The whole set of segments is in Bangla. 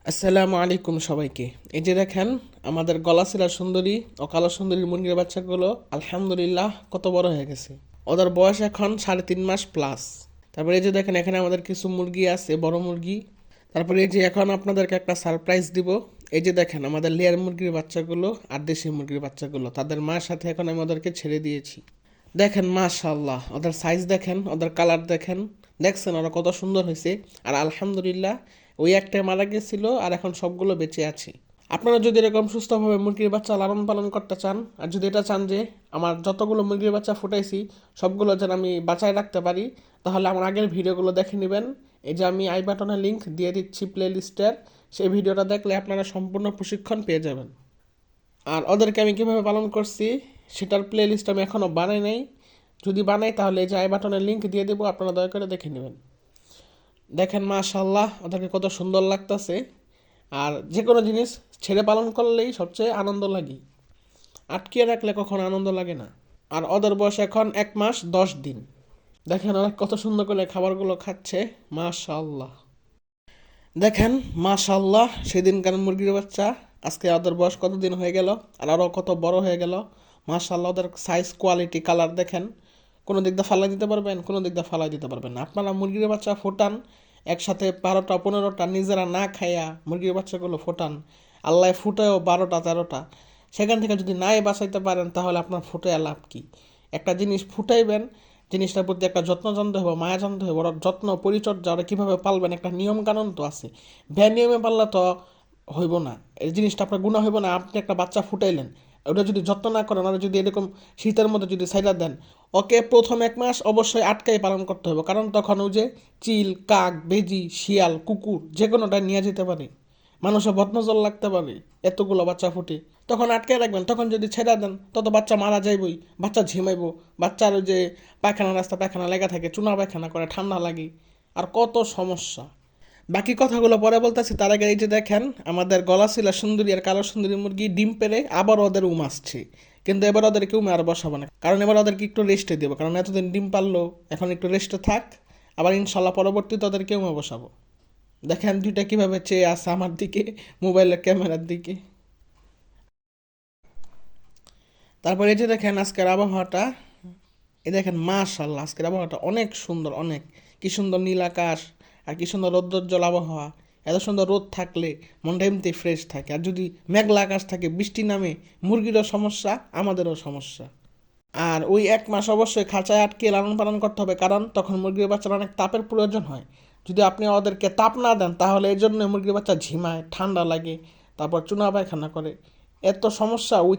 আসসালামু আলাইকুম সবাইকে। এই যে দেখেন আমাদের গলাশিলা সুন্দরী ও কালো সুন্দরীর মুরগির বাচ্চাগুলো আলহামদুলিল্লাহ কত বড় হয়ে গেছে। ওদের বয়স এখন 3.5 মাস প্লাস। তারপরে এই যে দেখেন এখানে আমাদের কিছু মুরগি আছে, বড় মুরগি। তারপরে এই যে এখন আপনাদেরকে একটা সারপ্রাইজ দিব। এই যে দেখেন আমাদের লেয়ার মুরগির বাচ্চাগুলো আর দেশি মুরগির বাচ্চাগুলো তাদের মার সাথে এখন আমি ওদেরকে ছেড়ে দিয়েছি। দেখেন মাশাআল্লাহ, ওদের সাইজ দেখেন, ওদের কালার দেখেন, দেখছেন ওরা কত সুন্দর হয়েছে। আর আলহামদুলিল্লাহ ওই একটা মারা গেছিল আর এখন সবগুলো বেঁচে আছে। আপনারা যদি এরকম সুস্থভাবে মুরগির বাচ্চা লালন পালন করতে চান, আর যদি এটা চান যে আমার যতগুলো মুরগির বাচ্চা ফুটাইছি সবগুলো যেন আমি বাঁচায় রাখতে পারি, তাহলে আমার আগের ভিডিওগুলো দেখে নেবেন। এই যে আমি আই বাটনে লিঙ্ক দিয়ে দিচ্ছি প্লে লিস্টের, সেই ভিডিওটা দেখলে আপনারা সম্পূর্ণ প্রশিক্ষণ পেয়ে যাবেন। আর ওদেরকে আমি কীভাবে পালন করছি সেটার প্লে লিস্ট আমি এখনও বানাই নাই। যদি বানাই তাহলে এই যে আই বাটনের লিঙ্ক দিয়ে দেবো, আপনারা দয়া করে দেখে নেবেন। দেখেন মাশাআল্লাহ ওদেরকে কত সুন্দর লাগতেছে। আর যে কোনো জিনিস ছেড়ে পালন করলেই সবচেয়ে আনন্দ লাগে, আটকিয়ে রাখলে কখনো আনন্দ লাগে না। আর ওদের বয়স এখন 1 মাস 10 দিন। দেখেন ওরা কত সুন্দর করে খাবারগুলো খাচ্ছে, মাশাআল্লাহ। দেখেন মাশাআল্লাহ সেদিনকার মুরগির বাচ্চা আজকে ওদের বয়স কত দিন হয়ে গেল আর আরও কত বড় হয়ে গেল। মাশাআল্লাহ ওদের সাইজ, কোয়ালিটি, কালার দেখেন। কোনো দিক দিয়ে ফালাই দিতে পারবেন, কোনো দিক দিয়ে ফালাই দিতে পারবেন না। আপনারা মুরগির বাচ্চা ফোটান একসাথে 12টা 15টা, নিজেরা না খাইয়া মুরগির বাচ্চাগুলো ফোটান। আল্লাহ ফুটায়ও 12টা 13টা, সেখান থেকে যদি নাই বাঁচাইতে পারেন তাহলে আপনার ফুটায় লাভ কি? একটা জিনিস ফুটাইবেন, জিনিসটার প্রতি একটা যত্ন জানতে হবে, মায়া জানতে হবে, ওরা যত্ন পরিচর্যা ওরা কীভাবে পালবেন একটা নিয়ম কানুন তো আছে। নিয়মে পাললে তো হইব না, এই জিনিসটা আপনার গুণা হইব না। আপনি একটা বাচ্চা ফুটাইলেন, ওটা যদি যত্ন না করেন, ওরা যদি এরকম শীতের মধ্যে যদি সাইডা দেন, ওকে প্রথম 1 মাস অবশ্যই আটকাই পালন করতে হবে। কারণ তখন ওই যে চিল, কাক, বেজি, শিয়াল, কুকুর যে কোনোটা নিয়ে যেতে পারে, মানুষের বদনজর লাগতে পারে এতগুলো বাচ্চা ফুটে। তখন আটকে রাখবেন, তখন যদি ছেড়ে দেন তত বাচ্চা মারা যাইবই, বাচ্চা ঝিমাইবো, বাচ্চার ওই যে পায়খানা রাস্তা পায়খানা লেগে থাকে, চুনা পায়খানা করে, ঠান্ডা লাগে, আর কত সমস্যা। বাকি কথাগুলো পরে বলতেছি, তার আগে এই যে দেখেন আমাদের গলাশিলা সুন্দরী আর কালো সুন্দরী মুরগি ডিম পেড়ে আবার ওদের আসছে। কিন্তু এবার ওদেরকে আর বসাবো না, কারণ এবার ওদেরকে একটু রেস্টে দেবো, কারণ এতদিন ডিম পারলো, এখন একটু রেস্টে থাক। আবার ইনশাল্লাহ পরবর্তীতে ওদেরকে বসাবো। দেখেন দুইটা কিভাবে চেয়ে আছে আমার দিকে, মোবাইলের ক্যামেরার দিকে। তারপরে এই যে দেখেন আজকের আবহাওয়াটা, এই দেখেন মাশাআল্লাহ আজকের আবহাওয়াটা অনেক সুন্দর, অনেক কি সুন্দর নীল আকাশ আর কি সুন্দর রৌদ্রোজ্জ্বল আবহাওয়া। এত সুন্দর রোদ থাকলে মনটা এমনি ফ্রেশ থাকে, আর যদি মেঘলা আকাশ থাকে, বৃষ্টি নামে, মুরগিরও সমস্যা, আমাদেরও সমস্যা। আর ওই 1 মাস অবশ্যই খাঁচায় আটকে লালন পালন করতে হবে, কারণ তখন মুরগির বাচ্চার অনেক তাপের প্রয়োজন হয়। যদি আপনি ওদেরকে তাপ না দেন তাহলে এই জন্য মুরগির বাচ্চা ঝিমায়, ঠান্ডা লাগে, তারপর চুনা পায়খানা করে, এত সমস্যা ওই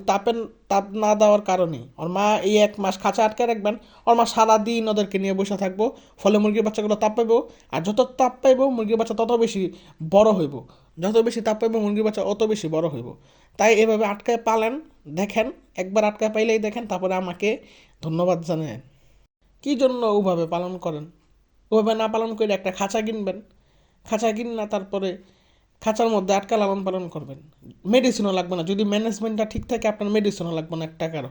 তাপ না দেওয়ার কারণে। ওর মা এই 1 মাস খাঁচা আটকে রাখবেন, ওর মা সারাদিন ওদেরকে নিয়ে বসে থাকবো, ফলে মুরগির বাচ্চাগুলো তাপ পাইব। আর যত তাপ পাইব মুরগির বাচ্চা তত বেশি বড় হইব, যত বেশি তাপ পাইব মুরগির বাচ্চা অত বেশি বড় হইব। তাই এভাবে আটকায় পালেন। দেখেন একবার আটকায় পাইলেই দেখেন, তারপরে আমাকে ধন্যবাদ জানেন। কী জন্য ওভাবে পালন করেন? ওভাবে না পালন করে একটা খাঁচা কিনবেন, খাঁচা কিন না, তারপরে খাঁচার মধ্যে আটকা লালন পালন করবেন। মেডিসিনও লাগবে না, যদি ম্যানেজমেন্টটা ঠিক থাকে আপনার মেডিসিনও লাগবে না 1 টাকারও।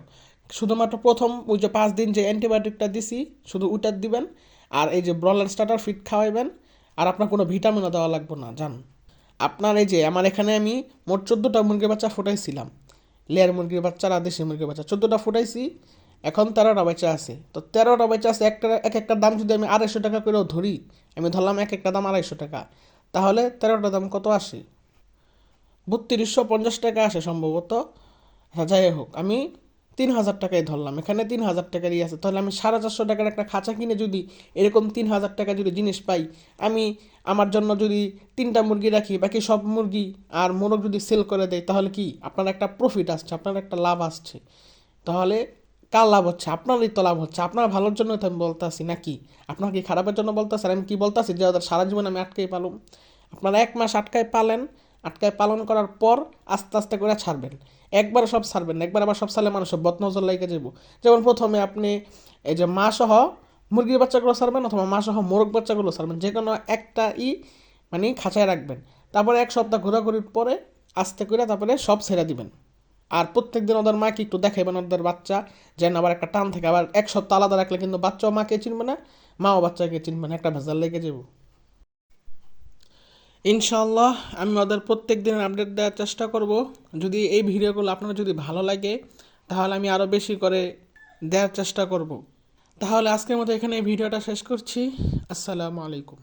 শুধুমাত্র প্রথম ওই যে 5 দিন যে অ্যান্টিবায়োটিকটা দিছি শুধু ওইটা দিবেন, আর এই যে ব্রলার স্টার্টার ফিট খাওয়াইবেন। আর আপনার কোনো ভিটামিনও দেওয়া লাগবে না, জান। আপনার এই যে আমার এখানে আমি মোট 14টা মুরগির বাচ্চা ফুটাইছিলাম, লেয়ার মুরগির বাচ্চা আর দেশি মুরগির বাচ্চা 14টা ফুটাইছি, এখন 13টা বাচ্চা আছে। তো 13টা বাচ্চা আছে, একটা দাম যদি আমি 250 টাকা করেও ধরি, আমি ধরলাম একটা দাম 250 টাকা, তাহলে 13টা দাম কত আসে? 3250 টাকা আসে সম্ভবত। আচ্ছা যাই হোক, আমি 3000 টাকায় ধরলাম, এখানে 3000 টাকারই আছে, তাহলে আমি 450 টাকার একটা খাঁচা কিনে যদি এরকম 3000 টাকা যদি জিনিস পাই, আমি আমার জন্য যদি 3টা মুরগি রাখি, বাকি সব মুরগি আর মোরগ যদি সেল করে দেয়, তাহলে কি আপনার একটা প্রফিট আসছে, আপনার একটা লাভ আসছে। তাহলে কার লাভ হচ্ছে? আপনারই তো লাভ হচ্ছে, আপনার ভালোর জন্য তো আমি বলতেছি, নাকি আপনার কি খারাপের জন্য বলতেছি? আমি কি বলতেছি যে ওদের সারা জীবন আমি আটকেই পালুম? আপনারা 1 মাস আটকায় পালেন, আটকায় পালন করার পর আস্তে আস্তে করে ছাড়বেন। একবার সব ছাড়বেন না, একবার আবার সব ছাড়লে মানুষের বদনজর লাগে যাব। যেমন প্রথমে আপনি এই যে মা সহ মুরগির বাচ্চাগুলো ছাড়বেন, অথবা মা সহ মোরগ বাচ্চাগুলো ছাড়বেন, যে কোনো একটা মানে খাঁচায় রাখবেন। তারপরে 1 সপ্তাহ ঘোরাঘুরির পরে আস্তে করে তারপরে সব ছেড়ে দিবেন। আর প্রত্যেক দিন ওদের মাকে একটু দেখাইবেন ওদের বাচ্চা, যেন আবার একটা টান থেকে। আবার 1 সপ্তাহ আলাদা রাখলে কিন্তু বাচ্চাও মাকে চিনবে না, মাও বাচ্চাকে চিনবে না, একটা ভেজাল লেগে যাব। ইনশাআল্লাহ আমি ওদের প্রত্যেক দিনের আপডেট দেওয়ার চেষ্টা করব। যদি এই ভিডিওগুলো আপনার যদি ভালো লাগে তাহলে আমি আরও বেশি করে দেওয়ার চেষ্টা করব। তাহলে আজকের মতো এখানে এই ভিডিওটা শেষ করছি। আসসালামু আলাইকুম।